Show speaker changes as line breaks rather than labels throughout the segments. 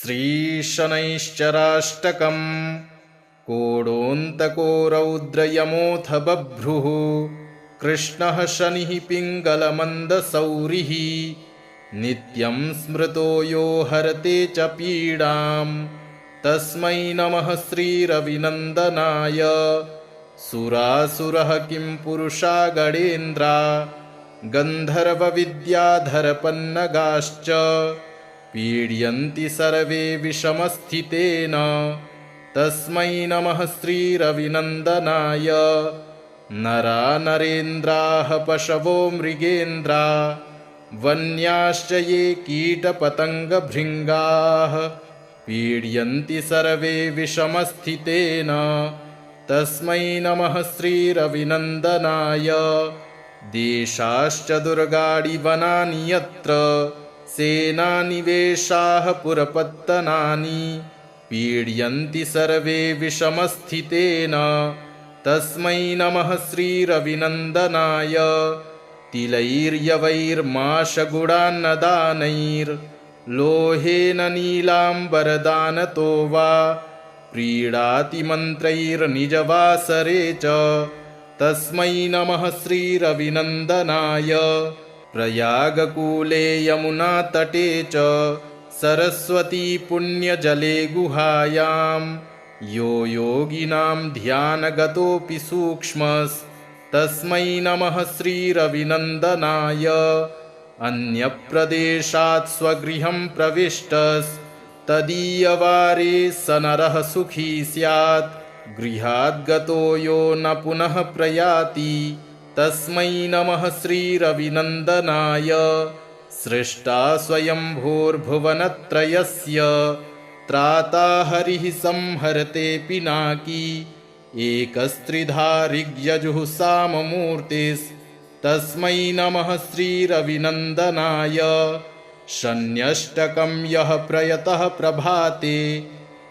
श्रीशनैश्चराष्टकम् कोडोऽन्तको रौद्रयमोऽथ बभ्रुः कृष्णः शनिः पिङ्गलमन्दसौरिः नित्यं स्मृतो यो हरते च पीडां तस्मै नमः श्रीरविनन्दनाय। सुरासुरः किं पुरुषा गणेन्द्रा गन्धर्वविद्याधरपन्नगाश्च पीड्यन्ति सर्वे विषमस्थितेन तस्मै नमः श्रीरविनन्दनाय। नरा नरेन्द्राः पशवो मृगेन्द्रा वन्याश्च ये कीटपतङ्गभृङ्गाः पीड्यन्ति सर्वे विषमस्थितेन तस्मै नमः श्रीरविनन्दनाय। देशाश्च दुर्गाणि वनानि यत्र सेनानिवेशाः पुरपत्तनानि पीड्यन्ति सर्वे विषमस्थितेन तस्मै नमः श्रीरविनन्दनाय। तिलैर्यवैर्माशगुडान्नदानैर्लोहेन नीलाम्बरदानतो वा प्रीणाति मन्त्रैर्निजवासरे च तस्मै नमः श्रीरविनन्दनाय। प्रयागकूले यमुनातटे च सरस्वती पुण्यजले गुहायां यो योगिनां ध्यानगतोऽपि सूक्ष्मस्तस्मै नमः श्रीरविनन्दनाय। अन्यप्रदेशात् स्वगृहं प्रविष्टस्तदीयवारे स नरः सुखी स्यात् गृहाद्गतो यो न पुनः प्रयाति तस्मै नमः श्रीरविनन्दनाय। सृष्टा स्वयंभूर्भुवनत्रयस्य त्राता हरिः संहरते पिनाकी एकस्त्रिधा ऋग्यजुः साममूर्तिस्तस्मै नमः श्रीरविनन्दनाय। शन्यष्टकं यः प्रयतः प्रभाते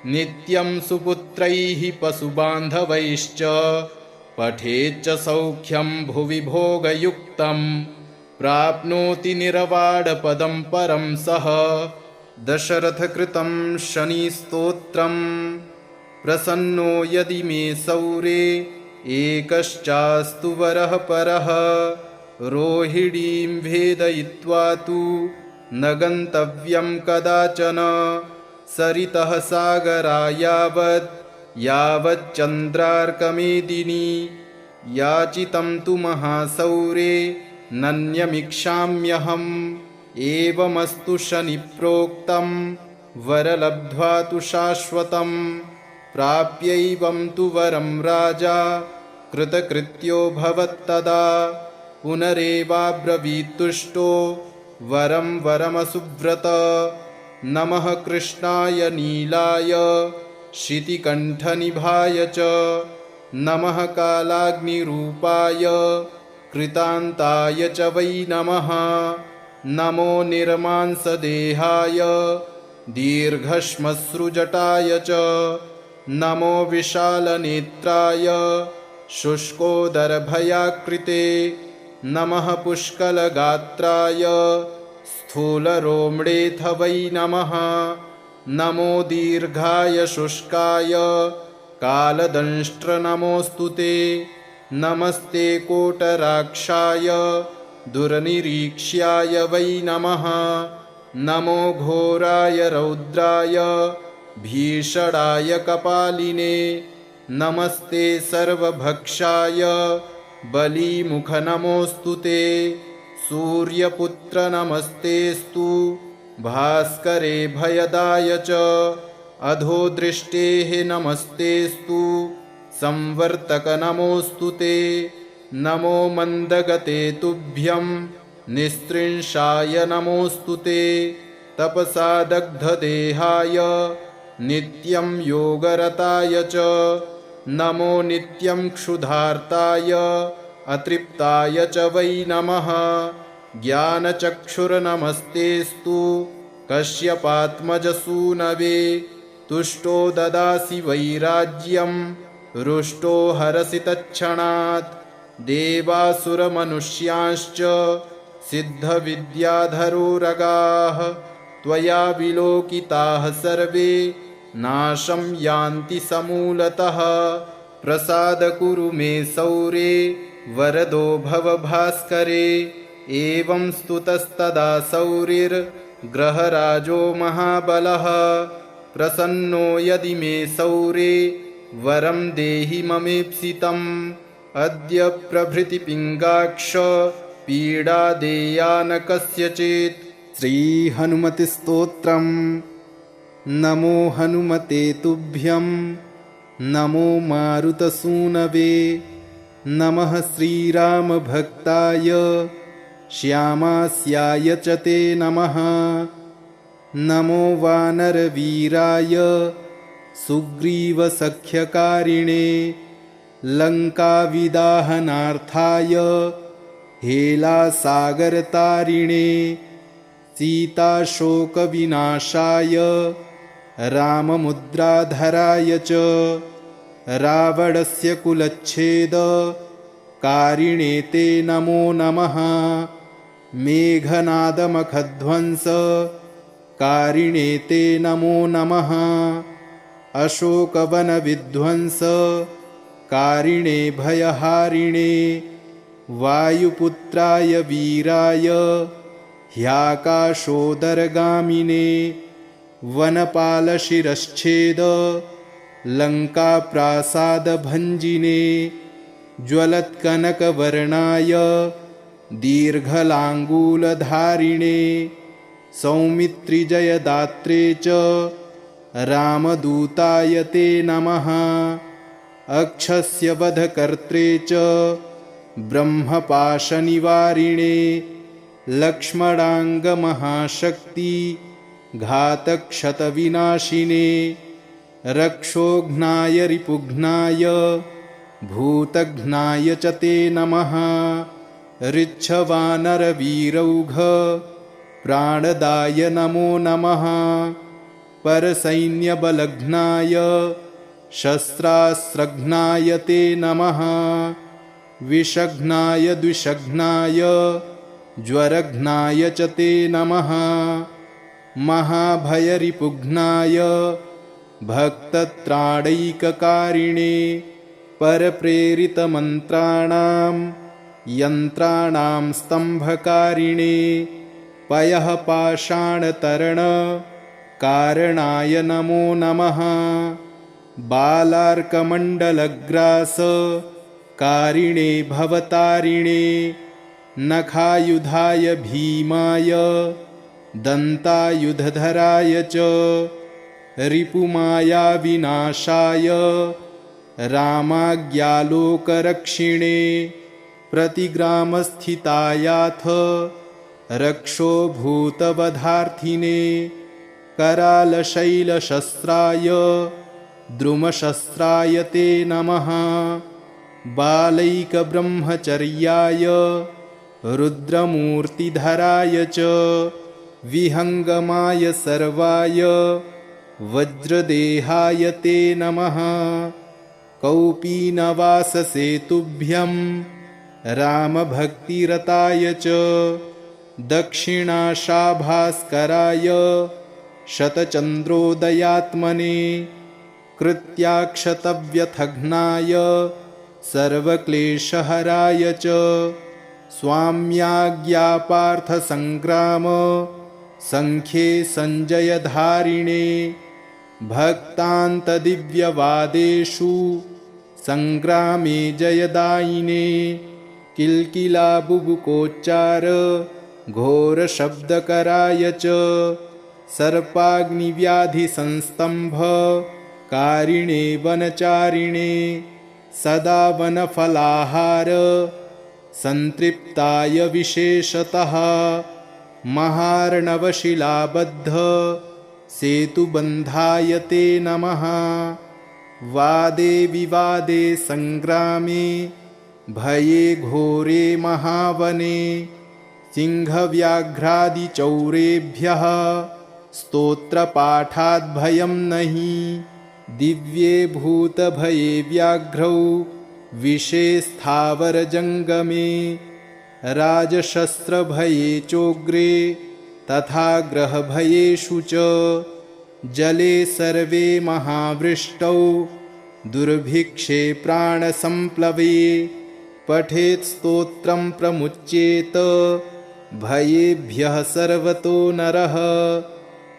नित्यं सुपुत्रैः पशुबान्धवैश्च पठेच्च सौख्यं भुवि भोगयुक्तं प्राप्नोति निर्वाणपदं परं सः। दशरथकृतं शनिस्तोत्रम् प्रसन्नो यदि मे सौरे एकश्चास्तु वरः परः रोहिणीं भेदयित्वा तु न गन्तव्यं कदाचन सरितः सागरा यावच्चन्द्रार्कमेदिनी याचितं तु महासौरे नन्यमिक्षाम्यहम् एवमस्तु शनिप्रोक्तं वरलब्ध्वा तु शाश्वतं प्राप्यैवं तु वरं राजा कृतकृत्यो भवत्तदा पुनरेवाब्रवीत्तुष्टो वरं वरमसुव्रत। नमः कृष्णाय नीलाय शितिकण्ठनिभाय च नमः कालाग्निरूपाय कृतान्ताय च वै नमः। नमो निर्मांसदेहाय दीर्घश्मश्रुजटाय च नमो विशालनेत्राय शुष्कोदरभयाकृते नमः पुष्कलगात्राय स्थूलरोम्णेऽथ वै नमः। नमो दीर्घाय शुष्काय कालदंष्ट्र नमोऽस्तु ते नमस्ते कोटराक्षाय दुर्निरीक्ष्याय वै नमः। नमो घोराय रौद्राय भीषणाय कपालिने नमस्ते सर्वभक्षाय बलीमुख नमोऽस्तु ते। सूर्यपुत्र नमस्तेस्तु भास्करे भयदाय च अधोदृष्टेः नमस्तेस्तु संवर्तक नमोऽस्तु ते। नमो मन्दगते तुभ्यं निस्त्रिंशाय नमोऽस्तु ते। तपसा दग्धदेहाय नित्यं योगरताय च नमो नित्यं क्षुधार्ताय अतृप्ताय च वै नमः। ज्ञानचक्षुर्नमस्तेस्तु कश्यपात्मजसूनवे तुष्टो ददासि वैराज्यं रुष्टो हरसि तत्क्षणात्। देवासुरमनुष्यांश्च सिद्धविद्याधरोरगाः त्वया विलोकिताः सर्वे नाशं यान्ति समूलतः। प्रसाद कुरु मे सौरे वरदो भव भास्करे। एवं स्तुतस्तदा सौरिर्ग्रहराजो महाबलः। प्रसन्नो यदि मे सौरे वरं देहि ममेप्सितम्। अद्य प्रभृति पिङ्गाक्ष पीडा देया न कस्यचित्। श्रीहनुमतिस्तोत्रम्। नमो हनुमते तुभ्यं नमो मारुतसूनवे। नमः श्रीरामभक्ताय श्यामास्याय च ते नमः। नमो वानरवीराय सुग्रीवसख्यकारिणे। लङ्काविदाहनार्थाय हेलासागरतारिणे। सीताशोकविनाशाय राममुद्राधराय च। रावणस्य कुलच्छेदकारिणे ते नमो नमः। मेघनादमखध्वंसकारिणे ते नमो नमः। अशोकवनविध्वंसकारिणे भयहारिणे। वायुपुत्राय वीराय ह्याकाशोदरगामिने। वनपालशिरश्छेद लङ्काप्रासादभञ्जिने। ज्वलत्कनकवर्णाय दीर्घलाङ्गूलधारिणे। सौमित्रिजयदात्रे च रामदूताय ते नमः। अक्षस्य वधकर्त्रे च ब्रह्मपाशनिवारिणे। लक्ष्मणाङ्गमहाशक्ति घातक्षतविनाशिने। रक्षोघ्नाय रिपुघ्नाय भूतघ्नाय च ते नमः। ऋच्छवानरवीरौघ प्राणदाय नमो नमः। परसैन्यबलघ्नाय शस्त्रास्त्रघ्नाय ते नमः। विषघ्नाय द्विषघ्नाय ज्वरघ्नाय च ते नमः। महाभयरिपुघ्नाय भक्तत्राणैककारिणे। परप्रेरितमन्त्राणां यन्त्राणां स्तम्भकारिणे। पयः पाषाणतरणकारणाय नमो नमः। बालार्कमण्डलग्रासकारिणे भवतारिणे। नखायुधाय भीमाय दन्तायुधधराय च। रिपुमायाविनाशाय रामाज्ञालोकरक्षिणे। प्रतिग्रामस्थितायाथ रक्षोभूतवधार्थिने। करालशैलशस्त्राय द्रुमशस्त्राय ते नमः। बालैकब्रह्मचर्याय रुद्रमूर्तिधराय च। विहङ्गमाय सर्वाय वज्रदेहाय ते नमः। कौपीनवाससेतुभ्यं रामभक्तिरताय च। दक्षिणाशाभास्कराय शतचन्द्रोदयात्मने। कृत्याक्षतव्यथघ्नाय सर्वक्लेशहराय च। स्वाम्याज्ञापार्थसङ्ग्राम सङ्ख्ये सञ्जयधारिणे। भक्तान्तदिव्यवादेषु सङ्ग्रामे जयदायिने। किल्किलाबुबुकोच्चार घोरशब्दकराय च। सर्पाग्निव्याधिसंस्तम्भकारिणे वनचारिणे। सदा वनफलाहार सन्तृप्ताय विशेषतः। महार्णवशिलाबद्ध सेतुबन्धाय ते नमः। वादे विवादे सङ्ग्रामे भये घोरे महावने। सिंहव्याघ्रादिचौरेभ्यः स्तोत्रपाठाद्भयं नहि। दिव्ये भूतभये व्याघ्रौ विषे स्थावरजङ्गमे। राजशस्त्रभये चोग्रे तथा ग्रहभयेषु च जले सर्वे महावृष्टौ दुर्भिक्षे प्राणसम्प्लवे पठेत् स्तोत्रं प्रमुच्येत भयेभ्यः सर्वतो नरः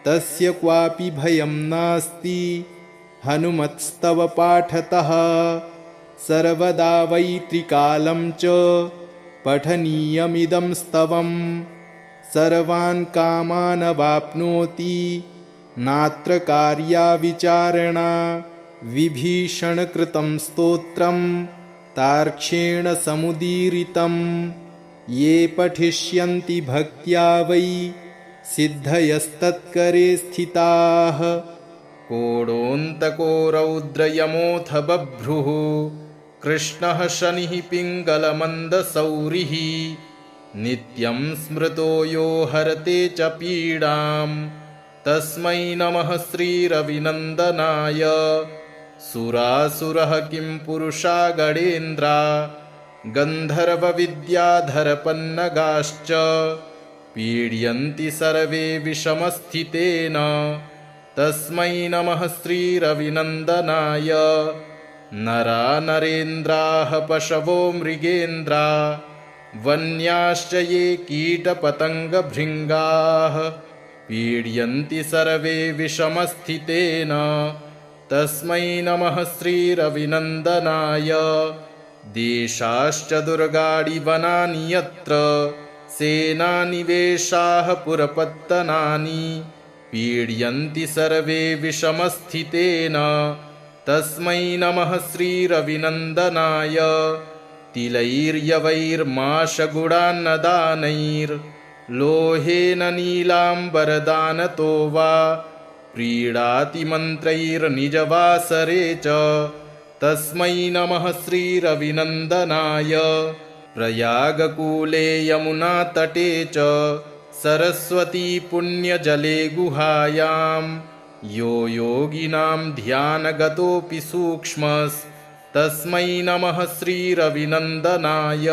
तस्य क्वापि भयं नास्ति हनुमत्स्तव पाठतः सर्वदा वै त्रिकालं च पठनीयमिदं स्तवम् सर्वान् कामान् वाप्नोति नात्र कार्या विचारणा विभीषणकृतं स्तोत्रं तार्क्ष्येण समुदीरितं ये पठिष्यन्ति भक्त्या वै सिद्धयस्तत्करे स्थिताः कोडोऽन्तको रौद्रयमोऽथ बभ्रुः कृष्णः शनिः पिङ्गलमन्दसौरिः नित्यं स्मृतो यो हरते च पीडां तस्मै नमः श्रीरविनन्दनाय सुरासुरः किं पुरुषा गणेन्द्रा गन्धर्वविद्याधरपन्नगाश्च पीड्यन्ति सर्वे विषमस्थितेन तस्मै नमः श्रीरविनन्दनाय नरा नरेन्द्राः पशवो मृगेन्द्रा वन्याश्च ये कीटपतङ्गभृङ्गाः पीड्यन्ति सर्वे विषमस्थितेन तस्मै नमः श्रीरविनन्दनाय देशाश्च दुर्गाणि वनानि यत्र सेनानिवेशाः पुरपत्तनानि पीड्यन्ति सर्वे विषमस्थितेन तस्मै नमः श्रीरविनन्दनाय तिलैर्यवैर्माशगुडान्नदानैर्लोहेन नीलाम्बरदानतो वा प्रीणाति मन्त्रैर्निजवासरे च तस्मै नमः श्रीरविनन्दनाय प्रयागकूले यमुनातटे च सरस्वती पुण्यजले गुहायां यो योगिनां ध्यानगतोऽपि सूक्ष्मस्तस्मै नमः श्रीरविनन्दनाय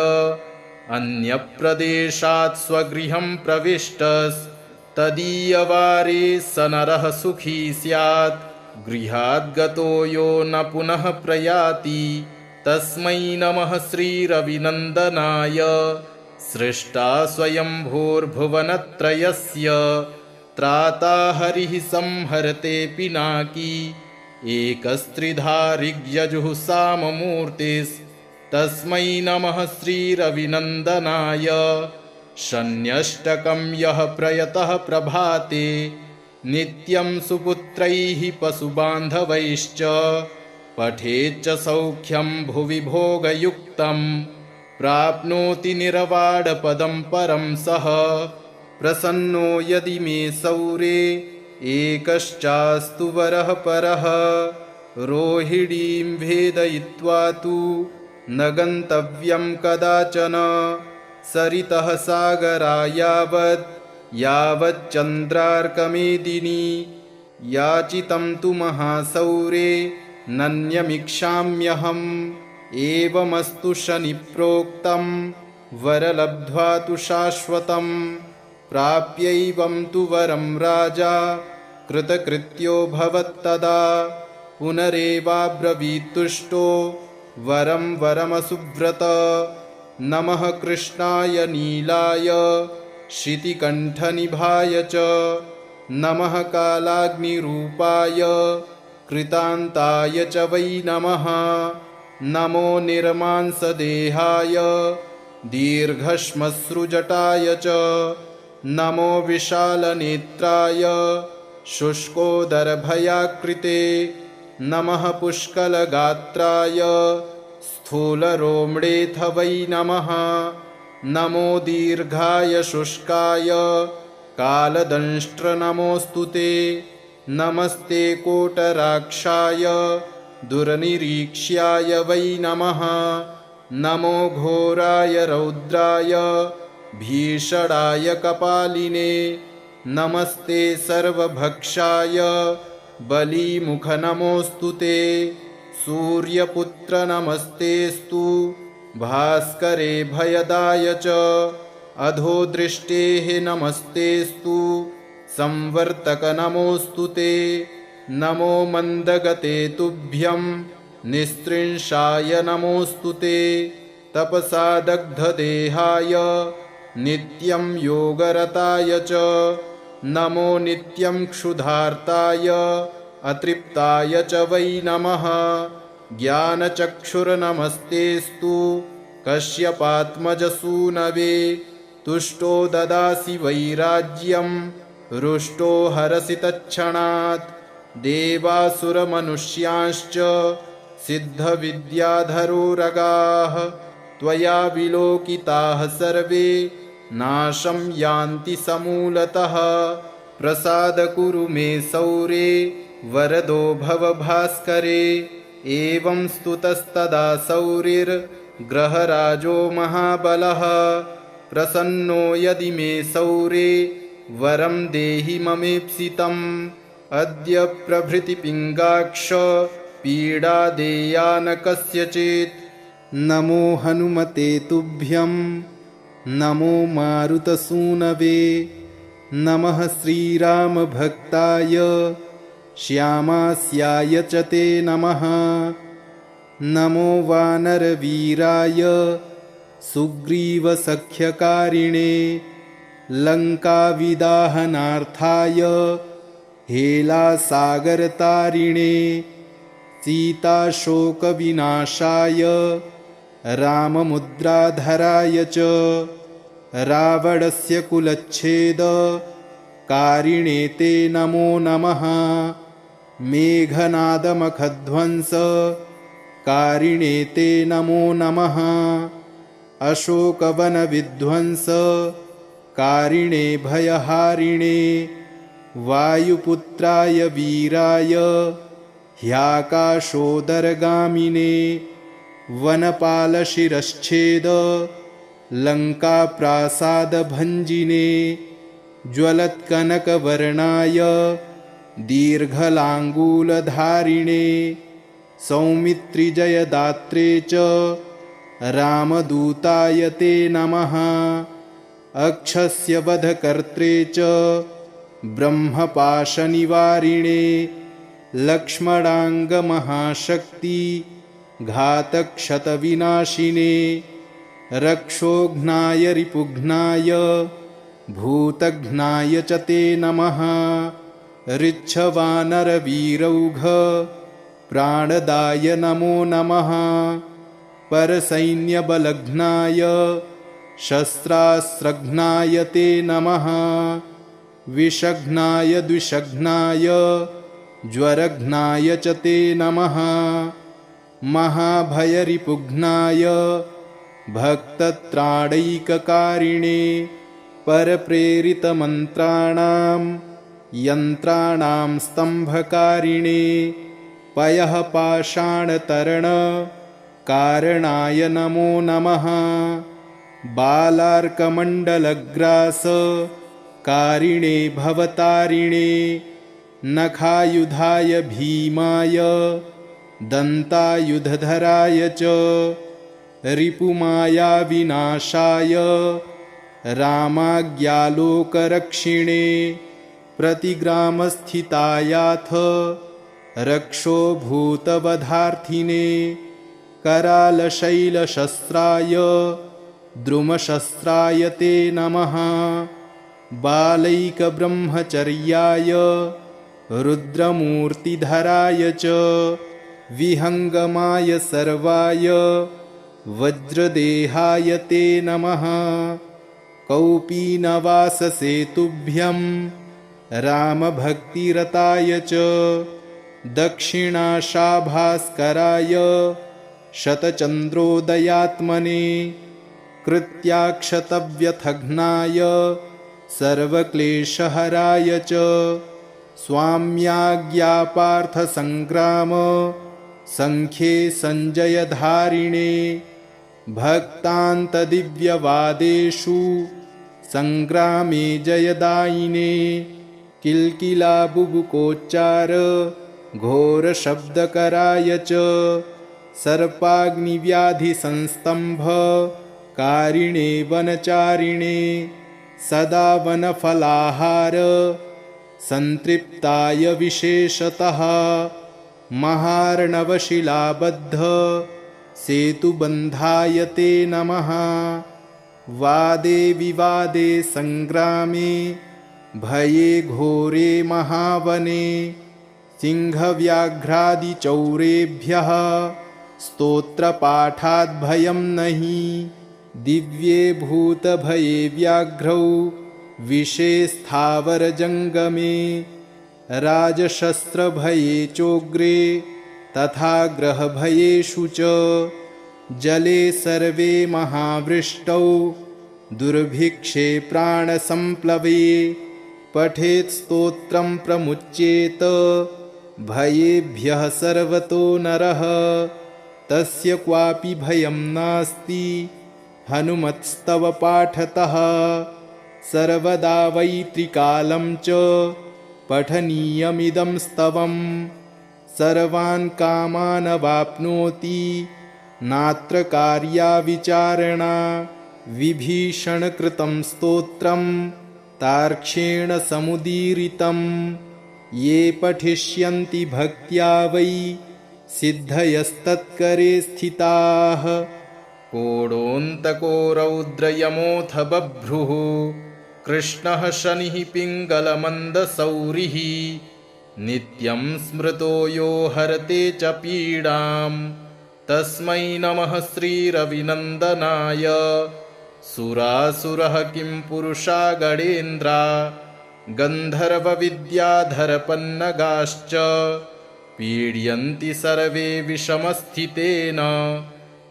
अन्यप्रदेशात् स्वगृहं प्रविष्टस्तदीयवारे स नरः सुखी स्यात् गृहाद्गतो यो न पुनः प्रयाति तस्मै नमः श्रीरविनन्दनाय सृष्टा स्वयंभूर्भुवनत्रयस्य त्राता हरिः संहरते पिनाकी एकस्त्रिधा ऋग्यजुः साममूर्तिस्तस्मै नमः श्रीरविनन्दनाय शन्यष्टकं यः प्रयतः प्रभाते नित्यं सुपुत्रैः पशुबान्धवैश्च पठेच्च सौख्यं भुवि भोगयुक्तं प्राप्नोति निर्वाणपदं परं सः प्रसन्नो यदि मे सौरे एकश्चास्तु वरः परः रोहिणीं भेदयित्वा तु न गन्तव्यं कदाचन सरितः सागरा यावच्चन्द्रार्कमेदिनी याचितं तु महासौरे नन्यमिक्षाम्यहम् एवमस्तु शनिप्रोक्तं वरलब्ध्वा तु शाश्वतं प्राप्यैवं तु वरं राजा कृतकृत्यो भवत्तदा पुनरेवाब्रवीत्तुष्टो वरं वरमसुव्रत नमः कृष्णाय नीलाय शितिकण्ठनिभाय च नमः कालाग्निरूपाय कृतान्ताय च वै नमः नमो निर्मांसदेहाय दीर्घश्मश्रुजटाय च नमो विशालनेत्राय शुष्कोदरभयाकृते नमः पुष्कलगात्राय स्थूलरोम्डेऽथ वै नमः नमो दीर्घाय शुष्काय कालदंष्ट्र नमोऽस्तु ते नमस्ते कोटराक्षाय दुर्निरीक्ष्याय वै नमः नमो घोराय रौद्राय भीषणाय कपालिने नमस्ते सर्वभक्षाय बलीमुख नमोऽस्तु ते सूर्यपुत्र नमस्तेस्तु भास्करे भयदाय च अधोदृष्टेः नमस्तेस्तु संवर्तक नमोऽस्तु ते। नमो मन्दगते तुभ्यं निस्त्रिंशाय नमोऽस्तु ते। तपसा दग्धदेहाय नित्यं योगरताय च नमो नित्यं क्षुधार्ताय अतृप्ताय च वै नमः। ज्ञानचक्षुर्नमस्तेस्तु कश्यपात्मजसूनवे। तुष्टो ददासि वैराज्यं रुष्टो हरसि तत्क्षणात्। देवासुरमनुष्यांश्च सिद्धविद्याधरोरगाः त्वया विलोकिताः सर्वे नाशं यान्ति समूलतः। प्रसाद कुरु मे सौरे वरदो भव भास्करे। एवं स्तुतस्तदा सौरिर्ग्रहराजो महाबलः। प्रसन्नो यदि मे सौरे वरं देहि ममेप्सितम्। अद्य प्रभृति पिङ्गाक्ष पीडा देया न कस्यचित्। नमो हनुमते तुभ्यं नमो मारुतसूनवे। नमः श्रीरामभक्ताय श्यामास्याय च ते नमः। नमो वानरवीराय सुग्रीवसख्यकारिणे। लङ्काविदाहनार्थाय हेलासागरतारिणे। सीताशोकविनाशाय राममुद्राधराय च रावणस्य कुलच्छेदकारिणे ते नमो नमः। मेघनादमखध्वंसकारिणे ते नमो नमः। अशोकवनविध्वंसकारिणे भयहारिणे। वायुपुत्राय वीराय ह्याकाशोदरगामिने। वनपालशिरश्छेद लङ्काप्रासादभञ्जिने। ज्वलत्कनकवर्णाय दीर्घलाङ्गूलधारिणे। सौमित्रिजयदात्रे च रामदूताय ते नमः। अक्षस्य वधकर्त्रे च ब्रह्मपाशनिवारिणे। लक्ष्मणाङ्गमहाशक्ति घातक्षतविनाशिने। रक्षोघ्नाय रिपुघ्नाय भूतघ्नाय च ते नमः। ऋच्छवानरवीरौघ प्राणदाय नमो नमः। परसैन्यबलघ्नाय शस्त्रास्त्रघ्नाय ते नमः। विषघ्नाय द्विषघ्नाय ज्वरघ्नाय च ते नमः। महाभयरिपुघ्नाय भक्तत्राणैककारिणे। परप्रेरितमन्त्राणां यन्त्राणां स्तम्भकारिणे। पयः पाषाणतरणकारणाय नमो नमः। बालार्कमण्डलग्रासकारिणे भवतारिणे। नखायुधाय भीमाय दन्तायुधधराय च रिपुमायाविनाशाय रामाज्ञालोकरक्षिणे। प्रतिग्रामस्थितायाथ रक्षोभूतवधार्थिने। करालशैलशस्त्राय द्रुमशस्त्राय ते नमः। बालैकब्रह्मचर्याय रुद्रमूर्तिधराय च विहङ्गमाय सर्वाय वज्रदेहाय ते नमः। कौपीनवाससेतुभ्यं रामभक्तिरताय च दक्षिणाशाभास्कराय शतचन्द्रोदयात्मने। कृत्याक्षतव्यथघ्नाय सर्वक्लेशहराय च स्वाम्याज्ञापार्थसङ्ग्राम सङ्ख्ये सञ्जयधारिणे। भक्तान्तदिव्यवादेषु सङ्ग्रामे जयदायिने। किल्किलाबुबुकोच्चार घोरशब्दकराय च सर्पाग्निव्याधिसंस्तम्भ कारिणे वनचारिणे सदा वनफलाहार संतृप्ताय विशेषतः महार्णवशिलाबद्ध सेतुबन्धाय ते नमः। वादे विवादे संग्रामे भये घोरे महावने सिंहव्याघ्रादिचौरेभ्यः स्तोत्रपाठात् भयं नहि। दिव्ये भूतभये व्याघ्रौ विषे स्थावरजङ्गमे राजशस्त्रभये चोग्रे तथा ग्रहभयेषु च जले सर्वे महावृष्टौ दुर्भिक्षे प्राणसंप्लवे पठेत् स्तोत्रं प्रमुच्येत भयेभ्यः सर्वतो नरः तस्य क्वापि भयं नास्ति हनुमत्स्तव पाठतः सर्वदा वै त्रिकालं च पठनीयमिदं स्तवम् सर्वान् कामान् वाप्नोति नात्र कार्या विचारणा विभीषणकृतं स्तोत्रं तार्क्ष्येण समुदीरितं ये पठिष्यन्ति भक्त्या वै सिद्धयस्तत्करे स्थिताः। कोडोऽन्तको रौद्रयमोऽथ बभ्रुः कृष्णः शनिः पिङ्गलमन्दसौरिः नित्यं स्मृतो यो हरते च पीडां तस्मै नमः श्रीरविनन्दनाय। सुरासुरः किं पुरुषा गणेन्द्रा गन्धर्वविद्याधरपन्नगाश्च पीड्यन्ति सर्वे विषमस्थितेन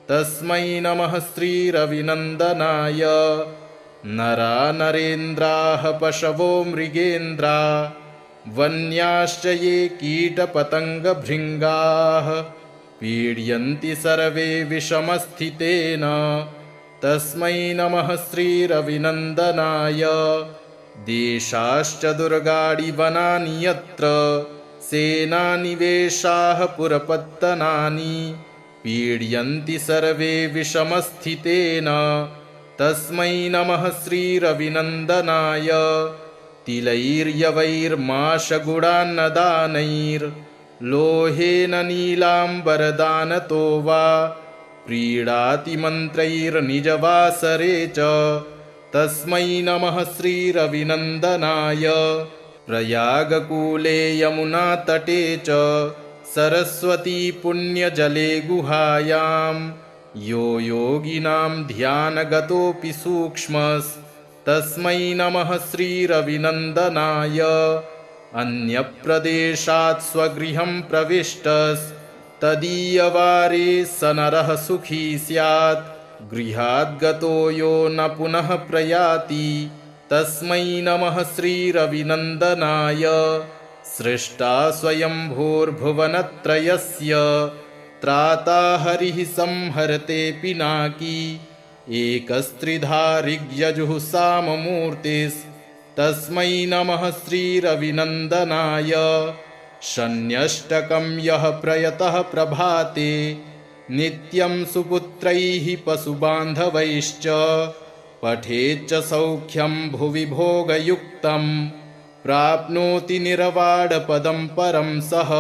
तस्मै नमः श्रीरविनन्दनाय। नरा नरेन्द्राः पशवो मृगेन्द्रा वन्याश्च ये कीटपतङ्गभृङ्गाः पीड्यन्ति सर्वे विषमस्थितेन तस्मै नमः श्रीरविनन्दनाय। देशाश्च दुर्गाणि वनानि यत्र सेनानिवेशाः पुरपत्तनानि पीड्यन्ति सर्वे विषमस्थितेन तस्मै नमः श्रीरविनन्दनाय। तिलैर्यवैर्माशगुडान्नदानैर्लोहेन नीलाम्बरदानतो वा प्रीडातिमन्त्रैर्निजवासरे च तस्मै नमः श्रीरविनन्दनाय। प्रयागकूले यमुनातटे च सरस्वती पुण्यजले गुहायां यो योगिनां ध्यानगतोऽपि सूक्ष्मस्तस्मै नमः श्रीरविनन्दनाय। अन्यप्रदेशात् स्वगृहं प्रविष्टस्तदीयवारे स नरः सुखी स्यात् गृहाद्गतो यो न पुनः प्रयाति तस्मै नमः श्रीरविनन्दनाय। सृष्टा स्वयंभूर्भुवनत्रयस्य त्राता हरिः संहरते पिनाकी एकस्त्रिधा ऋग्यजुः साममूर्तिस्तस्मै नमः श्रीरविनन्दनाय। शन्यष्टकं यः प्रयतः प्रभाते नित्यं सुपुत्रैः पशुबान्धवैश्च पठेच्च सौख्यं भुवि भोगयुक्तं प्राप्नोति निर्वाणपदं परं सः।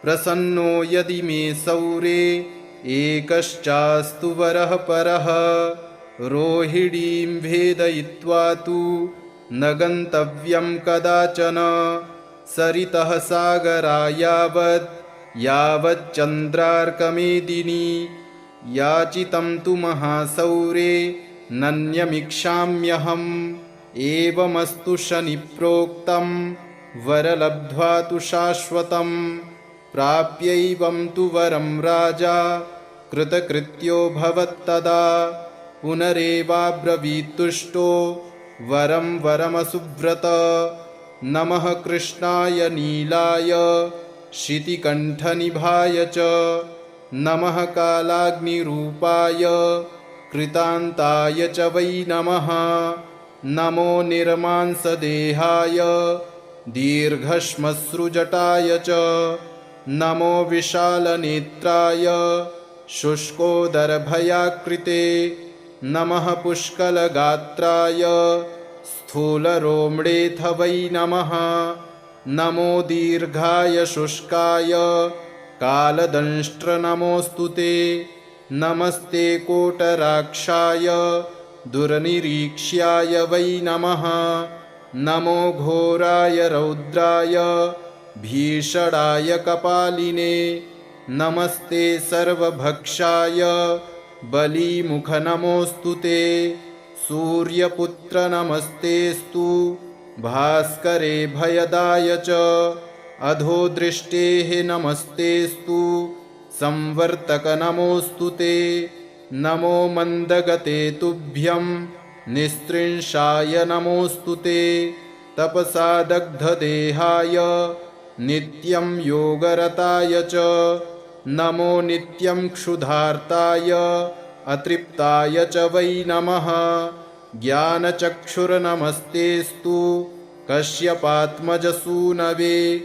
प्रसन्नो यदि मे सौरे एकश्चास्तु वरः परः रोहिणीं भेदयित्वा तु न गन्तव्यं कदाचन सरितः सागरा यावच्चन्द्रार्कमेदिनी याचितं तु महासौरे नन्यमिक्षाम्यहम् एवमस्तु शनिप्रोक्तं वरलब्ध्वा तु शाश्वतं प्राप्यैवं तु वरं राजा कृतकृत्यो भवत्तदा पुनरेवाब्रवीत्तुष्टो वरं वरमसुव्रत। नमः कृष्णाय नीलाय शितिकण्ठनिभाय च नमः कालाग्निरूपाय कृतान्ताय च वै नमः। नमो निर्मांसदेहाय दीर्घश्मश्रुजटाय च नमो विशालनेत्राय शुष्कोदरभयाकृते नमः पुष्कलगात्राय स्थूलरोम्डेऽथ वै नमः। नमो दीर्घाय शुष्काय कालदंष्ट्र नमोऽस्तु ते। नमस्ते कोटराक्षाय दुर्निरीक्ष्याय वै नमः। नमो घोराय रौद्राय भीषणाय कपालिने। नमस्ते सर्वभक्षाय बलीमुख नमोऽस्तु ते। सूर्यपुत्र नमस्तेस्तु भास्करे भयदाय च। अधोदृष्टेः नमस्तेस्तु संवर्तक नमोऽस्तु ते। नमो मन्दगते तुभ्यं निस्त्रिंशाय नमोऽस्तु ते। तपसा दग्धदेहाय नित्यं योगरताय च। नमो नित्यं क्षुधार्ताय अतृप्ताय च वै नमः। ज्ञानचक्षुर्नमस्तेस्तु कश्यपात्मजसूनवे।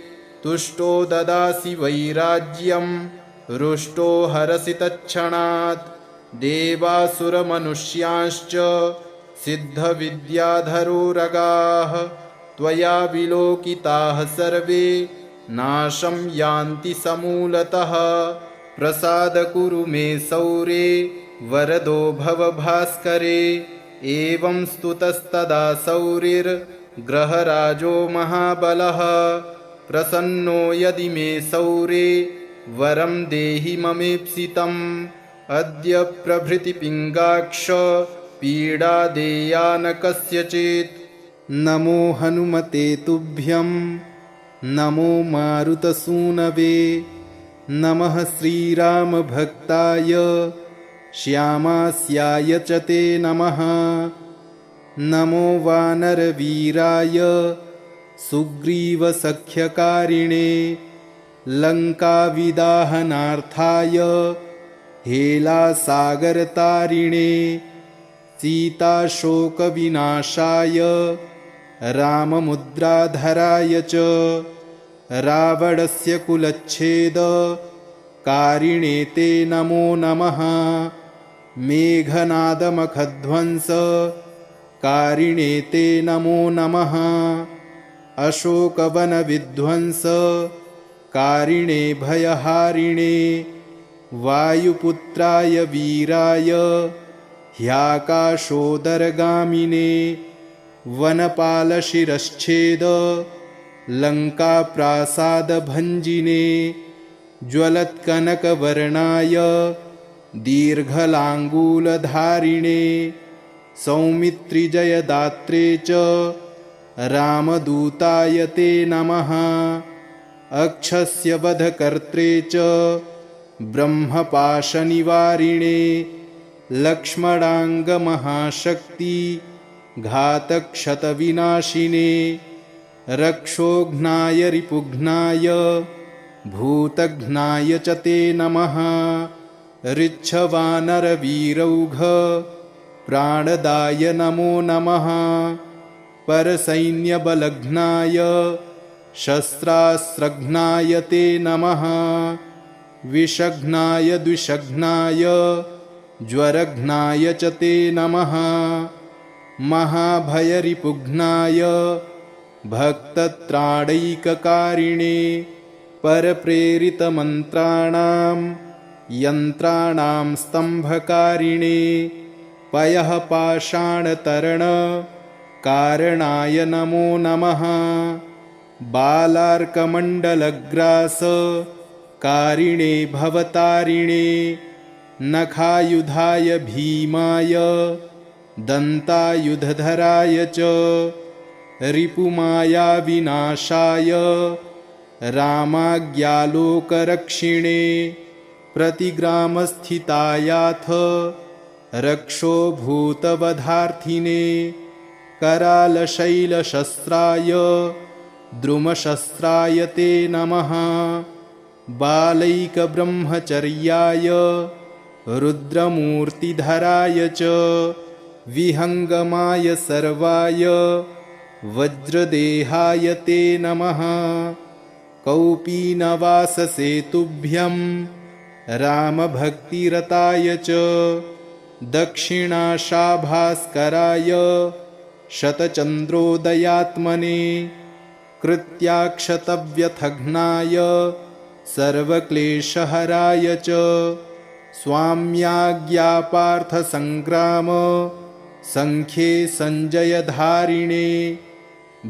तुष्टो ददासि वैराज्यं रुष्टो हरसि तत्क्षणात्। देवासुरमनुष्यांश्च सिद्धविद्याधरोरगाः त्वया विलोकिताः सर्वे नाशं यान्ति समूलतः। प्रसाद कुरु मे सौरे वरदो भव भास्करे। एवं स्तुतस्तदा सौरिर्ग्रहराजो महाबलः। प्रसन्नो यदि मे सौरे वरं देहि ममेप्सितम्। अद्य प्रभृति पिङ्गाक्ष पीडा देया न कस्यचित्। नमो हनुमते तुभ्यं नमो मारुतसूनवे। नमः श्रीरामभक्ताय श्यामास्याय च ते नमः। नमो वानरवीराय सुग्रीवसख्यकारिणे। लङ्काविदाहनार्थाय हेलासागरतारिणे। सीताशोकविनाशाय राममुद्राधराय च। रावणस्य कुलच्छेदकारिणे ते नमो नमः। मेघनादमखध्वंसकारिणे ते नमो नमः। अशोकवनविध्वंसकारिणे भयहारिणे। वायुपुत्राय वीराय ह्याकाशोदरगामिने। वनपालशिरश्छेद लङ्काप्रासादभञ्जिने। ज्वलत्कनकवर्णाय दीर्घलाङ्गूलधारिणे। सौमित्रिजयदात्रे च रामदूताय ते नमः। अक्षस्य वधकर्त्रे च ब्रह्मपाशनिवारिणे। लक्ष्मणाङ्गमहाशक्ति घातक्षतविनाशिने। रक्षोघ्नाय रिपुघ्नाय भूतघ्नाय च ते नमः। ऋच्छवानरवीरौघ प्राणदाय नमो नमः। परसैन्यबलघ्नाय शस्त्रास्त्रघ्नाय ते नमः। विषघ्नाय द्विषघ्नाय ज्वरघ्नाय च ते नमः। महाभयरिपुघ्नाय भक्तत्राणैककारिणे। परप्रेरितमन्त्राणां यन्त्राणां स्तम्भकारिणे। पयः पाषाणतरणकारणाय नमो नमः। बालार्कमण्डलग्रासकारिणे भवतारिणे। नखायुधाय भीमाय दन्तायुधधराय च। रिपुमायाविनाशाय रामाज्ञालोकरक्षिणे। प्रतिग्रामस्थितायाथ रक्षो भूतवधार्थिने। करालशैलशस्त्राय द्रुमशस्त्राय ते नमः। बालैकब्रह्मचर्याय रुद्रमूर्तिधराय च। विहङ्गमाय सर्वाय वज्रदेहाय ते नमः। कौपीनवाससेतुभ्यं रामभक्तिरताय च। दक्षिणाशाभास्कराय शतचन्द्रोदयात्मने कृत्याक्षतव्यथघ्नाय सर्वक्लेशहराय च स्वाम्याज्ञापार्थसङ्ग्राम सङ्ख्ये सञ्जयधारिणे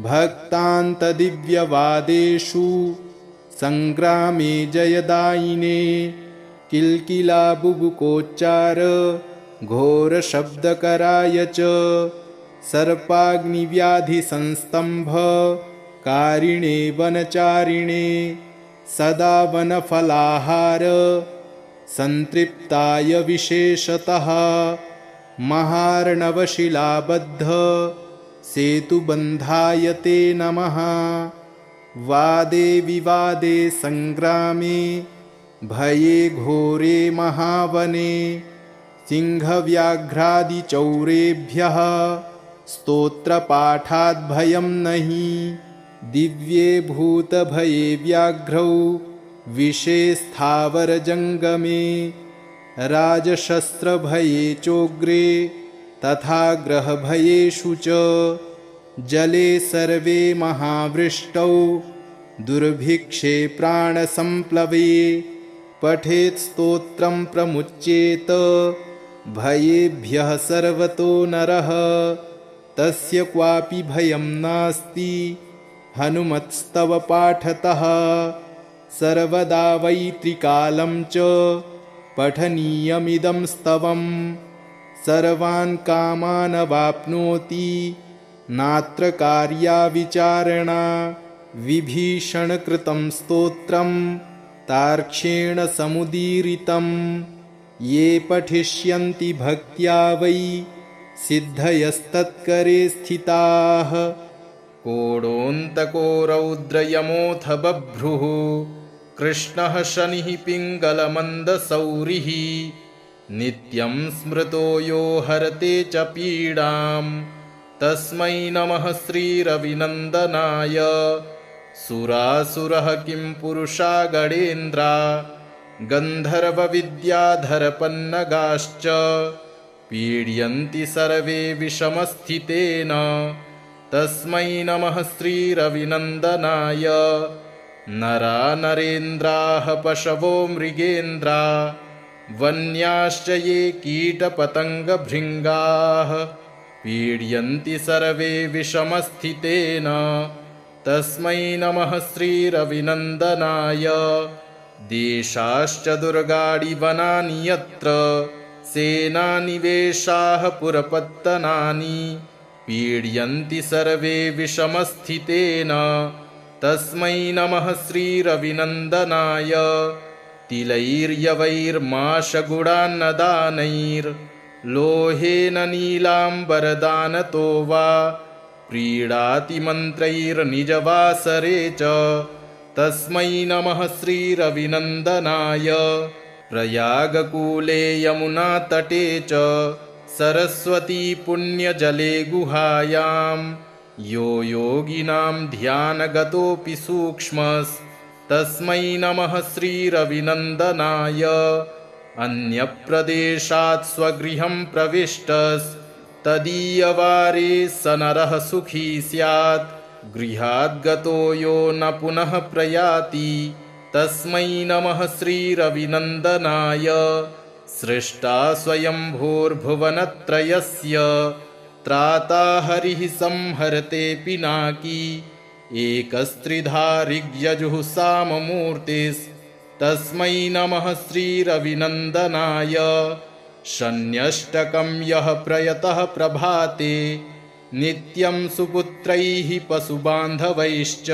भक्तान्तदिव्यवादेषु सङ्ग्रामे जयदायिने किल्किलाबुबुकोच्चार घोरशब्दकराय च सर्पाग्निव्याधिसंस्तम्भ कारिणे वनचारिणे सदा वनफलाहार सन्तृप्ताय विशेषतः महार्णवशिलाबद्ध सेतुबन्धाय ते नमः। वादे विवादे सङ्ग्रामे भये घोरे महावने सिंहव्याघ्रादिचौरेभ्यः स्तोत्रपाठाद् भयं नहि दिव्ये भूतभये व्याघ्रौ विषे स्थावरजङ्गमे राजशस्त्रभये चोग्रे तथा ग्रहभयेषु च जले सर्वे महावृष्टौ दुर्भिक्षे प्राणसम्प्लवे पठेत् स्तोत्रं प्रमुच्येत भयेभ्यः सर्वतो नरः तस्य क्वापि भयं नास्ति हनुमत्स्तव पाठतः सर्वदा वै त्रिकालं च पठनीयमिदं स्तवं सर्वान् कामान् वाप्नोति नात्र कार्या विचारणा विभीषणकृतं स्तोत्रं तार्क्ष्येण समुदीरितं ये पठिष्यन्ति भक्त्या वै सिद्धयस्तत्करे स्थिताः। कोडोऽन्तको रौद्रयमोऽथ बभ्रुः कृष्णः शनिः पिङ्गलमन्दसौरिः नित्यं स्मृतो यो हरते च पीडां तस्मै नमः श्रीरविनन्दनाय। सुरासुरः किं पुरुषा गणेन्द्रा गन्धर्वविद्याधरपन्नगाश्च पीड्यन्ति सर्वे विषमस्थितेन तस्मै नमः श्रीरविनन्दनाय। नरा नरेन्द्राः पशवो मृगेन्द्रा वन्याश्च ये कीटपतङ्गभृङ्गाः पीड्यन्ति सर्वे विषमस्थितेन तस्मै नमः श्रीरविनन्दनाय। देशाश्च दुर्गाणि वनानि यत्र सेनानिवेशाः पुरपत्तनानि पीड्यन्ति सर्वे विषमस्थितेन तस्मै नमः श्रीरविनन्दनाय। तिलैर्यवैर्माशगुडान्नदानैर्लोहेन नीलाम्बरदानतो वा प्रीडातिमन्त्रैर्निजवासरे च तस्मै नमः श्रीरविनन्दनाय। प्रयागकूले यमुनातटे च सरस्वती पुण्यजले गुहायां यो योगिनां ध्यानगतोऽपि सूक्ष्मस्तस्मै नमः श्रीरविनन्दनाय। अन्यप्रदेशात् स्वगृहं प्रविष्टस्तदीयवारे स नरः सुखी स्यात् गृहाद्गतो यो न पुनः प्रयाति तस्मै नमः श्रीरविनन्दनाय। सृष्टा स्वयंभूर्भुवनत्रयस्य त्राता हरिः संहरते पिनाकी एकस्त्रिधा ऋग्यजुः साममूर्तिस्तस्मै नमः श्रीरविनन्दनाय। शन्यष्टकं यः प्रयतः प्रभाते नित्यं सुपुत्रैः पशुबान्धवैश्च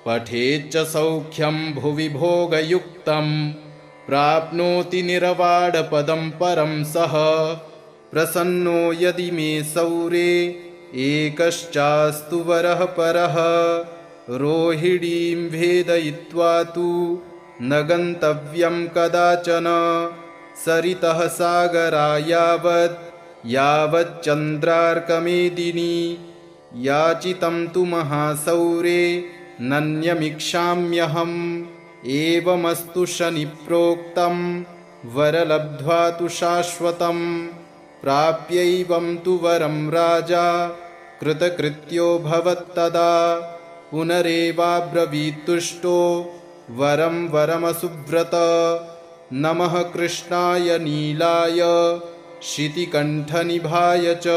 पठेच्च सौख्यं भुवि भोगयुक्तं प्राप्नोति निरवाडपदं परं सः। प्रसन्नो यदि मे सौरे एकश्चास्तु वरः परः रोहिणीं भेदयित्वा तु न गन्तव्यं कदाचन सरितः सागरा यावच्चन्द्रार्कमेदिनी याचितं तु महासौरे नन्यमिक्षाम्यहम् एवमस्तु शनिप्रोक्तं वरलब्ध्वा तु शाश्वतम्। प्राप्यैवं तु वरं राजा कृतकृत्यो भवत्तदा पुनरेवाब्रवीत्तुष्टो वरं वरमसुव्रत नमः कृष्णाय नीलाय शितिकण्ठनिभाय च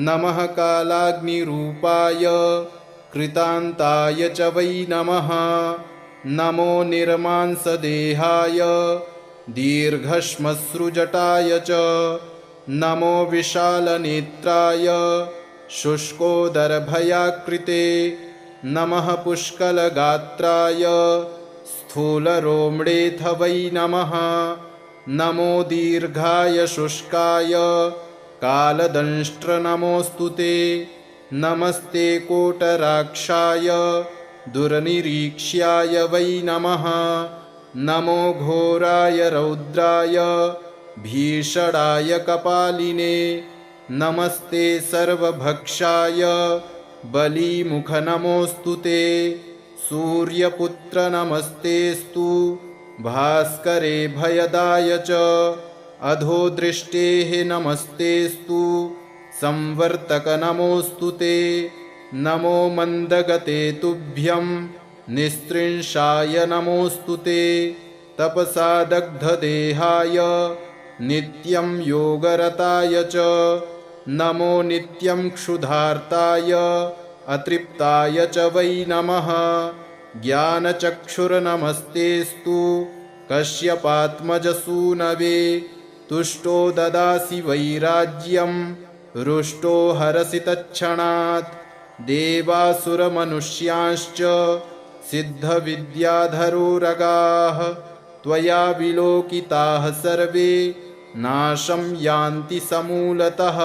नमः कालाग्निरूपाय कृतान्ताय च वै नमः नमो निर्मांसदेहाय दीर्घश्मश्रुजटाय च नमो विशालनेत्राय शुष्कोदरभयाकृते नमः पुष्कलगात्राय स्थूलरोम्डेऽथ वै नमः नमो दीर्घाय शुष्काय कालदंष्ट्र नमोऽस्तु ते नमस्ते कोटराक्षाय दुर्निरीक्ष्याय वै नमः नमो घोराय रौद्राय भीषणाय कपालिने नमस्ते सर्वभक्षाय बलीमुख नमोऽस्तु ते सूर्यपुत्र नमस्तेस्तु भास्करे भयदाय च अधोदृष्टेः नमस्तेस्तु संवर्तक नमोऽस्तु ते नमो मन्दगते तुभ्यं निस्त्रिंशाय नमोऽस्तु ते तपसा दग्धदेहाय नित्यं योगरताय च नमो नित्यं क्षुधार्ताय अतृप्ताय च वै नमः ज्ञानचक्षुर्नमस्तेस्तु कश्यपात्मजसूनवे तुष्टो ददासि वैराज्यं रुष्टो हरसि तत्क्षणात् देवासुरमनुष्यांश्च सिद्धविद्याधरोरगाः त्वया विलोकिताः सर्वे नाशं यान्ति समूलतः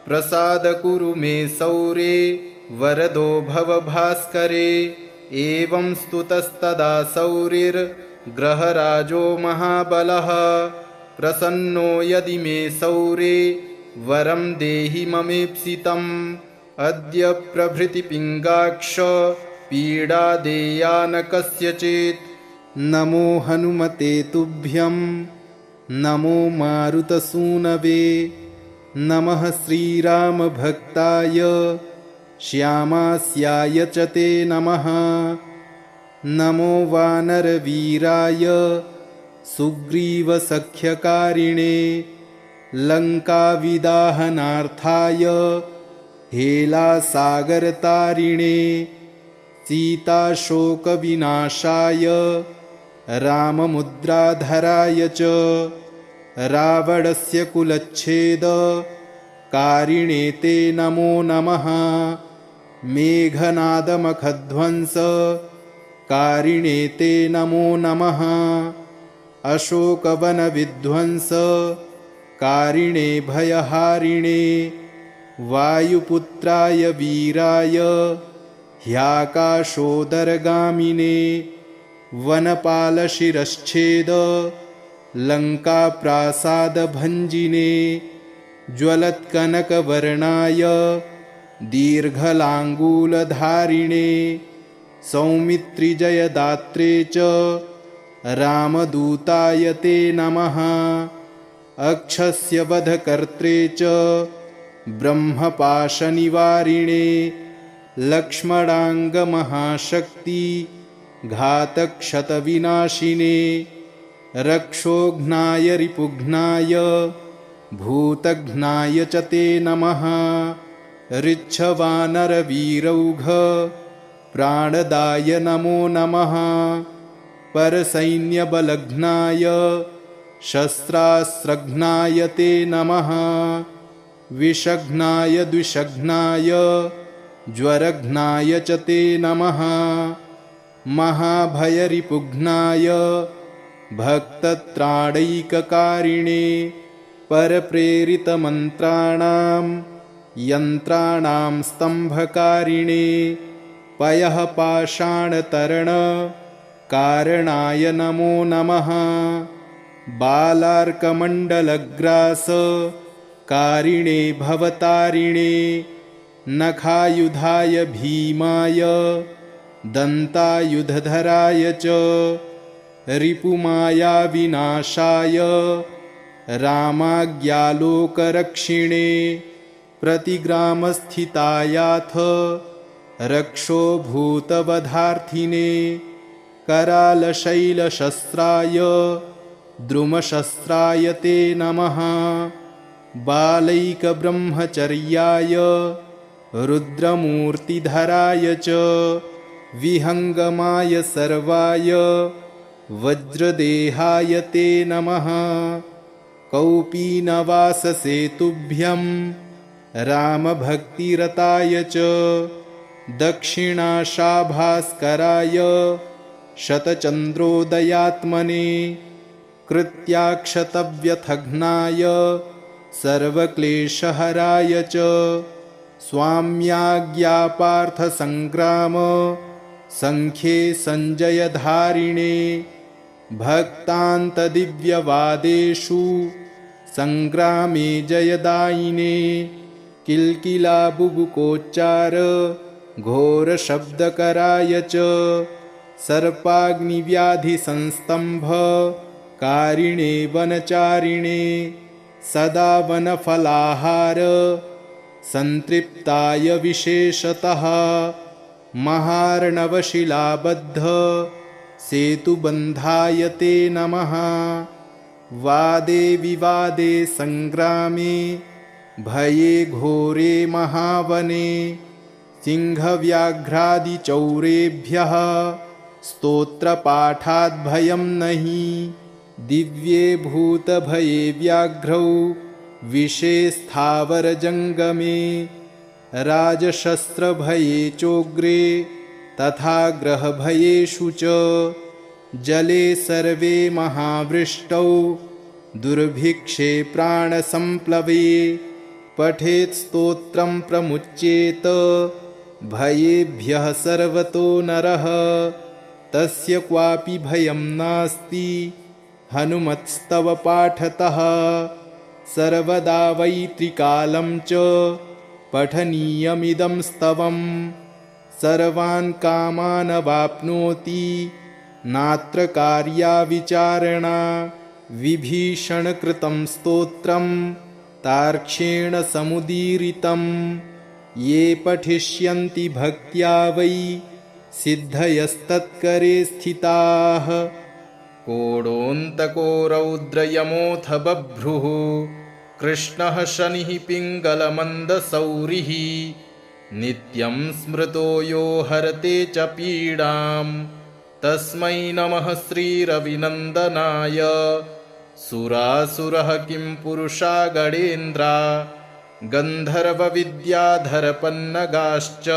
प्रसाद कुरु मे सौरे वरदो भव भास्करे एवं स्तुतस्तदा सौरिर्ग्रहराजो महाबलः प्रसन्नो यदि मे सौरे वरं देहि ममेप्सितम् अद्य प्रभृति पिङ्गाक्ष पीडा देया न कस्यचित् नमो हनुमते तुभ्यं नमो मारुतसूनवे नमः श्रीरामभक्ताय श्यामास्याय च ते नमः नमो वानरवीराय सुग्रीवसख्यकारिणे लङ्काविदाहनार्थाय हेलासागरतारिणे सीताशोकविनाशाय राममुद्राधराय च रावणस्य कुलच्छेदकारिणे ते नमो नमः मेघनादमखध्वंसकारिणे ते नमो नमः अशोकवनविध्वंसकारिणे भयहारिणे वायुपुत्राय वीराय ह्याकाशोदरगामिने वनपालशिरश्छेद लङ्काप्रासादभञ्जिने ज्वलत्कनकवर्णाय दीर्घलाङ्गूलधारिणे सौमित्रिजयदात्रे च रामदूताय ते नमः अक्षस्य वधकर्त्रे च ब्रह्मपाशनिवारिणे लक्ष्मणाङ्गमहाशक्ति घातक्षतविनाशिने रक्षोघ्नाय रिपुघ्नाय भूतघ्नाय च ते नमः ऋच्छवानरवीरौघ प्राणदाय नमो नमः परसैन्यबलघ्नाय शस्त्रास्त्रघ्नाय ते नमः विषघ्नाय द्विषघ्नाय ज्वरघ्नाय च ते नमः महाभयरिपुघ्नाय भक्तत्राणैककारिणे परप्रेरितमन्त्राणां यन्त्राणां स्तम्भकारिणे पयःपाषाणतरणकारणाय नमो नमः बालार्कमण्डलग्रासकारिणे भवतारिणे नखायुधाय भीमाय दन्तायुधधराय च रिपुमायाविनाशाय रामाज्ञालोकरक्षिणे प्रतिग्रामस्थितायाथ रक्षो भूतवधार्थिने करालशैलशस्त्राय द्रुमशस्त्राय ते नमः बालैकब्रह्मचर्याय रुद्रमूर्तिधराय च विहङ्गमाय सर्वाय वज्रदेहाय ते नमः कौपीनवाससेतुभ्यं रामभक्तिरताय च दक्षिणाशाभास्कराय शतचन्द्रोदयात्मने कृत्याक्षतव्यथघ्नाय सर्वक्लेशहराय च स्वाम्याज्ञापार्थसङ्ग्राम सङ्ख्ये सञ्जयधारिणे भक्तान्तदिव्यवादेषु सङ्ग्रामे जयदायिने किल्किलाबुबुकोच्चार घोरशब्दकराय च सर्पाग्निव्याधिसंस्तम्भ कारिणे वनचारिणे सदा वनफलाहार सन्तृप्ताय विशेषतः महार्णवशिलाबद्ध सेतुबन्धाय ते नमः वादे विवादे सङ्ग्रामे भये घोरे महावने सिंहव्याघ्रादिचौरेभ्यः स्तोत्रपाठाद्भयं नहि दिव्ये भूतभये व्याघ्रौ विषे स्थावरजङ्गमे राजशस्त्रभये चोग्रे तथा ग्रहभयेषु च जले सर्वे महावृष्टौ दुर्भिक्षे प्राणसम्प्लवे पठेत् स्तोत्रं प्रमुच्येत भयेभ्यः सर्वतो नरः तस्य क्वापि भयं नास्ति हनुमत्स्तव पाठतः सर्वदा वै त्रिकालं च पठनीयमिदं स्तवं सर्वान् कामान् वाप्नोति नात्र कार्या विचारणा विभीषणकृतं स्तोत्रं तार्क्ष्येण समुदीरितं ये पठिष्यन्ति भक्त्या वै सिद्धयस्तत्करे स्थिताः कोडोऽन्तको रौद्रयमोऽथ बभ्रुः कृष्णः शनिः पिङ्गलमन्दसौरिः नित्यं स्मृतो यो हरते च पीडां तस्मै नमः श्रीरविनन्दनाय सुरासुरः किं पुरुषा गणेन्द्रा गन्धर्वविद्याधरपन्नगाश्च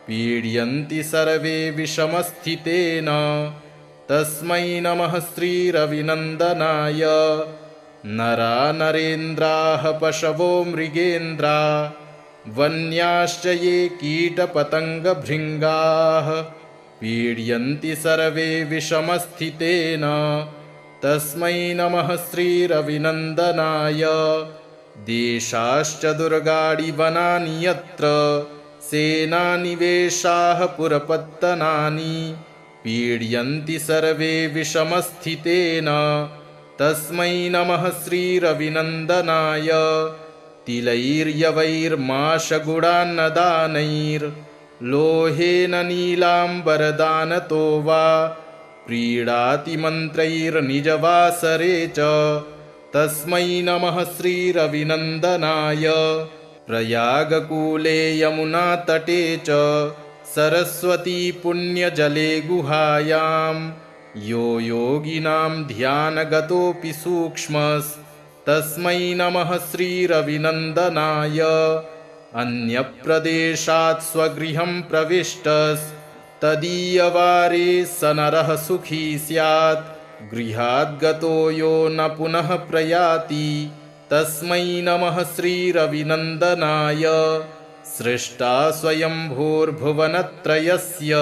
पीड्यन्ति सर्वे विषमस्थितेन तस्मै नमः श्रीरविनन्दनाय नरा नरेन्द्राः पशवो मृगेन्द्रा वन्याश्च ये कीटपतङ्गभृङ्गाः पीड्यन्ति सर्वे विषमस्थितेन तस्मै नमः श्रीरविनन्दनाय देशाश्च दुर्गाणि वनानि यत्र सेनानिवेशाः पुरपत्तनानि पीड्यन्ति सर्वे विषमस्थितेन तस्मै नमः श्रीरविनन्दनाय तिलैर्यवैर्माशगुडान्नदानैर्लोहेन नीलाम्बरदानतो वा प्रीडातिमन्त्रैर्निजवासरे च तस्मै नमः श्रीरविनन्दनाय प्रयागकूले यमुनातटे च सरस्वती पुण्यजले गुहायां यो योगिनां ध्यानगतोऽपि सूक्ष्मस्तस्मै नमः श्रीरविनन्दनाय अन्यप्रदेशात् स्वगृहं प्रविष्टस्तदीयवारे स नरः सुखी स्यात् गृहाद्गतो यो न पुनः प्रयाति तस्मै नमः श्रीरविनन्दनाय सृष्टा स्वयंभूर्भुवनत्रयस्य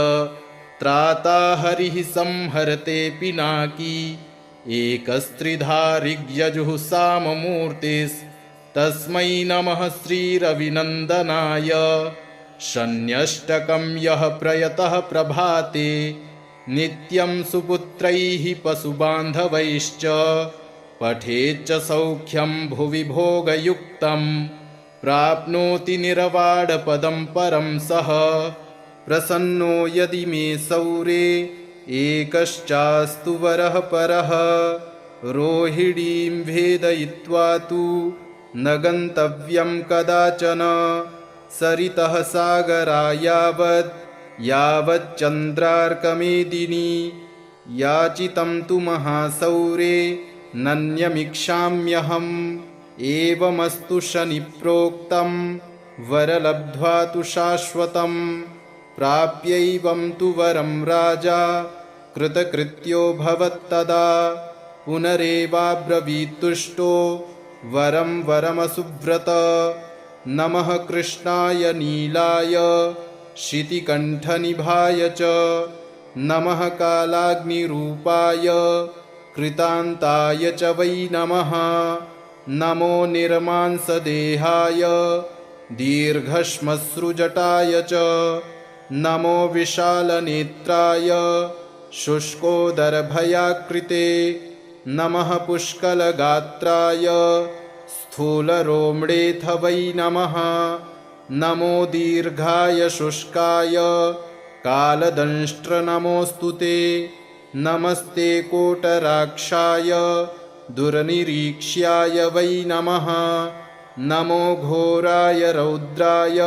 त्राता हरिः संहरते पिनाकी एकस्त्रिधारिग्यजुः साममूर्तिस्तस्मै नमः श्रीरविनन्दनाय शन्यष्टकं यः प्रयतः प्रभाते नित्यं सुपुत्रैः पशुबान्धवैश्च पठेच्च सौख्यं भुवि भोगयुक्तं प्राप्नोति निर्वाणपदं परं सः प्रसन्नो यदि मे सौरे एकश्चास्तु वरः परः रोहिणीं भेदयित्वा तु न गन्तव्यं कदाचन सरितः सागरा यावच्चन्द्रार्कमेदिनी याचितं तु महासौरे नन्यमिक्षाम्यहम् एवमस्तु शनिप्रोक्तं वरलब्ध्वा तु शाश्वतं प्राप्यैवं तु वरं राजा कृतकृत्यो भवत्तदा पुनरेवाब्रवीत्तुष्टो वरं वरमसुव्रत नमः कृष्णाय नीलाय शितिकण्ठनिभाय च नमः कालाग्निरूपाय कृतान्ताय च वै नमः नमो निर्मांसदेहाय दीर्घश्मश्रुजटाय च नमो विशालनेत्राय शुष्कोदरभयाकृते नमः पुष्कलगात्राय स्थूलरोम्णेऽथ वै नमः नमो दीर्घाय शुष्काय कालदंष्ट्र नमोऽस्तु ते नमस्ते कोटराक्षाय दुर्निरीक्ष्याय वै नमः नमो घोराय रौद्राय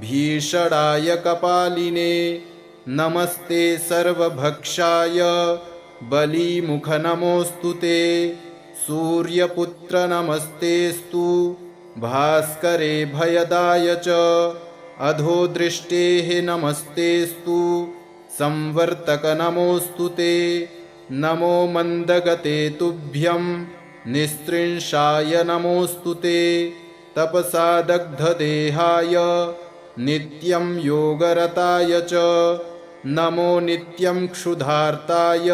भीषणाय कपालिने नमस्ते सर्वभक्षाय बलीमुख नमोऽस्तु ते सूर्यपुत्र नमस्तेस्तु भास्करे भयदाय च अधोदृष्टेः नमस्तेस्तु संवर्तक नमोऽस्तु ते नमो मन्दगते तुभ्यं निस्त्रिंशाय नमोऽस्तु ते तपसा दग्धदेहाय नित्यं योगरताय च नमो नित्यं क्षुधार्ताय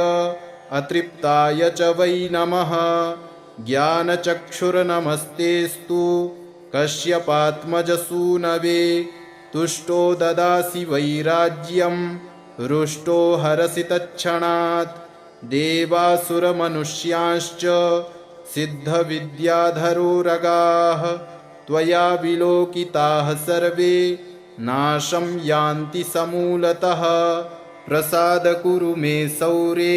अतृप्ताय च वै नमः ज्ञानचक्षुर्नमस्तेस्तु कश्यपात्मजसूनवे तुष्टो ददासि वैराज्यं रुष्टो हरसि तत्क्षणात् देवासुरमनुष्यांश्च सिद्धविद्याधरोरगाः त्वया विलोकिताः सर्वे नाशं यान्ति समूलतः प्रसाद कुरु मे सौरे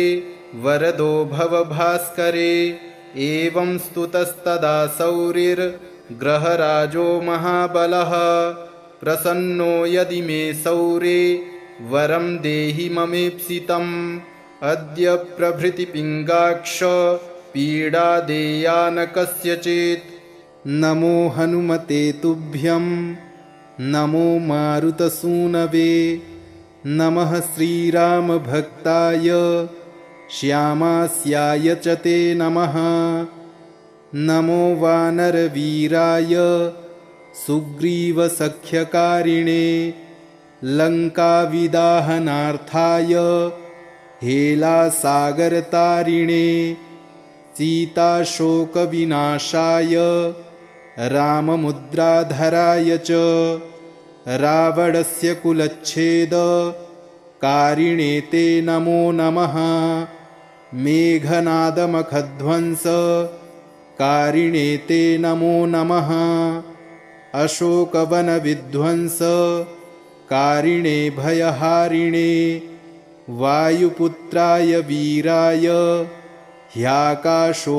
वरदो भव भास्करे एवं स्तुतस्तदा सौरिर्ग्रहराजो महाबलः प्रसन्नो यदि मे सौरे वरं देहि ममेप्सितम् अद्य प्रभृति पिङ्गाक्ष पीडा देया न कस्यचित् नमो हनुमते तुभ्यं नमो मारुतसूनवे नमः श्रीरामभक्ताय श्यामास्याय च ते नमः नमो वानरवीराय सुग्रीवसख्यकारिणे लङ्काविदाहनार्थाय हेलासागरतारिणे सीताशोकविनाशाय राममुद्राधराय च रावणस्य कुलच्छेदकारिणे ते नमो नमः मेघनादमखध्वंसकारिणे ते नमो नमः अशोकवनविध्वंसकारिणे भयहारिणे वायुपुत्राय वीराय ह्याकाशोदरगामिने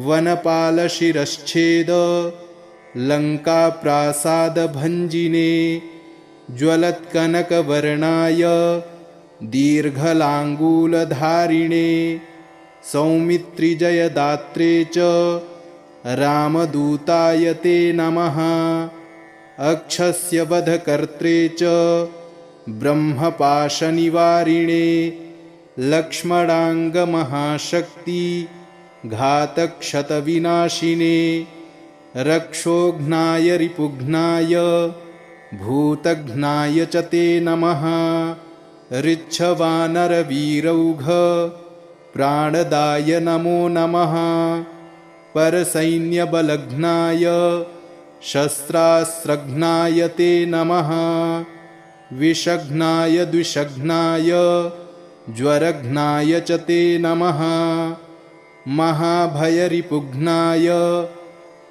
वनपालशिरश्छेद लङ्काप्रासादभञ्जिने ज्वलत्कनकवर्णाय दीर्घलाङ्गूलधारिणे सौमित्रिजयदात्रे च रामदूताय ते नमः अक्षस्य वधकर्त्रे च ब्रह्मपाशनिवारिणे लक्ष्मणाङ्गमहाशक्ति घातक्षतविनाशिने रक्षोघ्नाय रिपुघ्नाय भूतघ्नाय च ते नमः ऋच्छवानरवीरौघ प्राणदाय नमो नमः परसैन्यबलघ्नाय शस्त्रास्त्रघ्नाय ते नमः विषघ्नाय द्विषघ्नाय ज्वरघ्नाय च ते नमः महाभयरिपुघ्नाय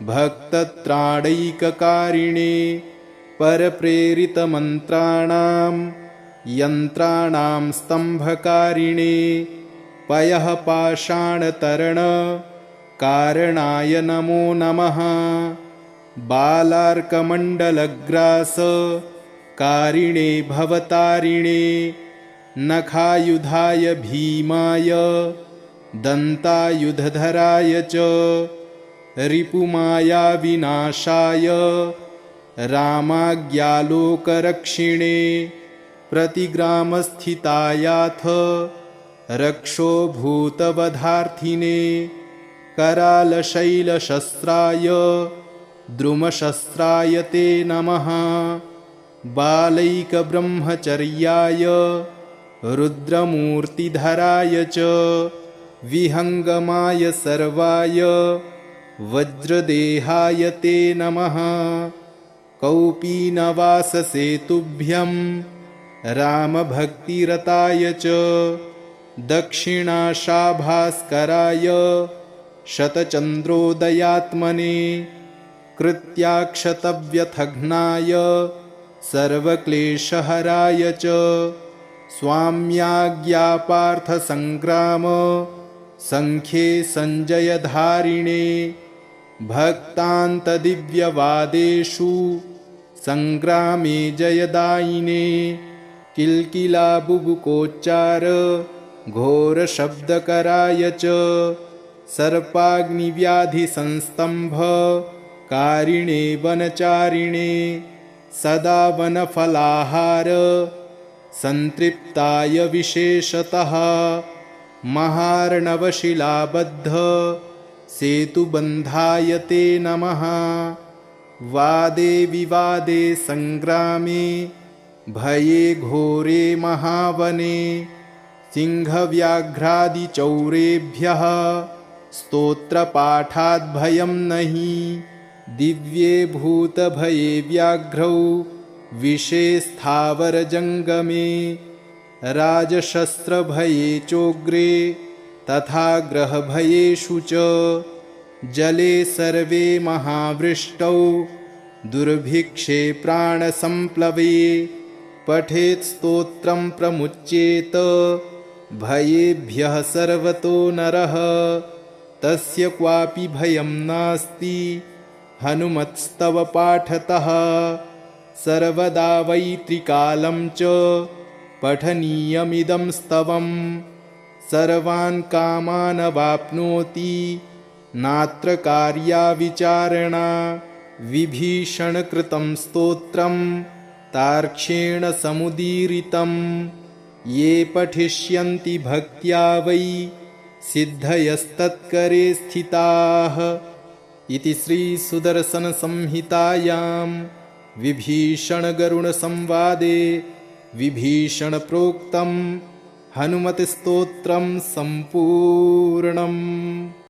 भक्तत्राणैककारिणे परप्रेरितमन्त्राणां यन्त्राणां स्तम्भकारिणे पयः पाषाणतरणकारणाय नमो नमः। बालार्कमण्डलग्रासकारिणे भवतारिणे नखायुधाय भीमाय दन्तायुधधराय च रिपुमायाविनाशाय रामाज्ञालोकरक्षिणे प्रतिग्रामस्थितायाथ रक्षोभूतवधार्थिने करालशैलशस्त्राय द्रुमशस्त्राय ते नमः। बालैकब्रह्मचर्याय रुद्रमूर्तिधराय च विहङ्गमाय सर्वाय वज्रदेहाय ते नमः। कौपीनवाससेतुभ्यं रामभक्तिरताय च दक्षिणाशाभास्कराय शतचन्द्रोदयात्मने कृत्याक्षतव्यथघ्नाय सर्वक्लेशहराय च स्वाम्याज्ञापार्थसङ्ग्राम सङ्ख्ये सञ्जयधारिणे भक्तान्तदिव्यवादेषु सङ्ग्रामे जयदायिने किल्किलाबुबुकोच्चार घोरशब्दकराय च सर्पाग्निव्याधिसंस्तम्भकारिणे वनचारिणे सदा वनफलाहार सन्तृप्ताय विशेषतः महार्णवशिलाबद्ध सेतुबन्धाय ते नमः। वादे विवादे सङ्ग्रामे भये घोरे महावने सिंहव्याघ्रादिचौरेभ्यः स्तोत्रपाठाद्भयं नहि दिव्ये भूतभये व्याघ्रौ विषे स्थावरजङ्गमे राजशस्त्रभये चोग्रे तथा ग्रहभयेषु च जले सर्वे महावृष्टौ दुर्भिक्षे प्राणसम्प्लवे पठेत् स्तोत्रं प्रमुच्येत भयेभ्यः सर्वतो नरः तस्य क्वापि भयं नास्ति हनुमत्स्तव पाठतः सर्वदा वै त्रिकालं च पठनीयमिदं स्तवम् सर्वान् कामान् वाप्नोति नात्र कार्या विचारणा विभीषणकृतं स्तोत्रं तार्क्ष्येण समुदीरितं ये पठिष्यन्ति भक्त्या वै सिद्धयस्तत्करे स्थिताः। इति श्रीसुदर्शनसंहितायां विभीषणगरुडसंवादे विभीषणप्रोक्तं हनुमत्स्तोत्रं सम्पूर्णम्।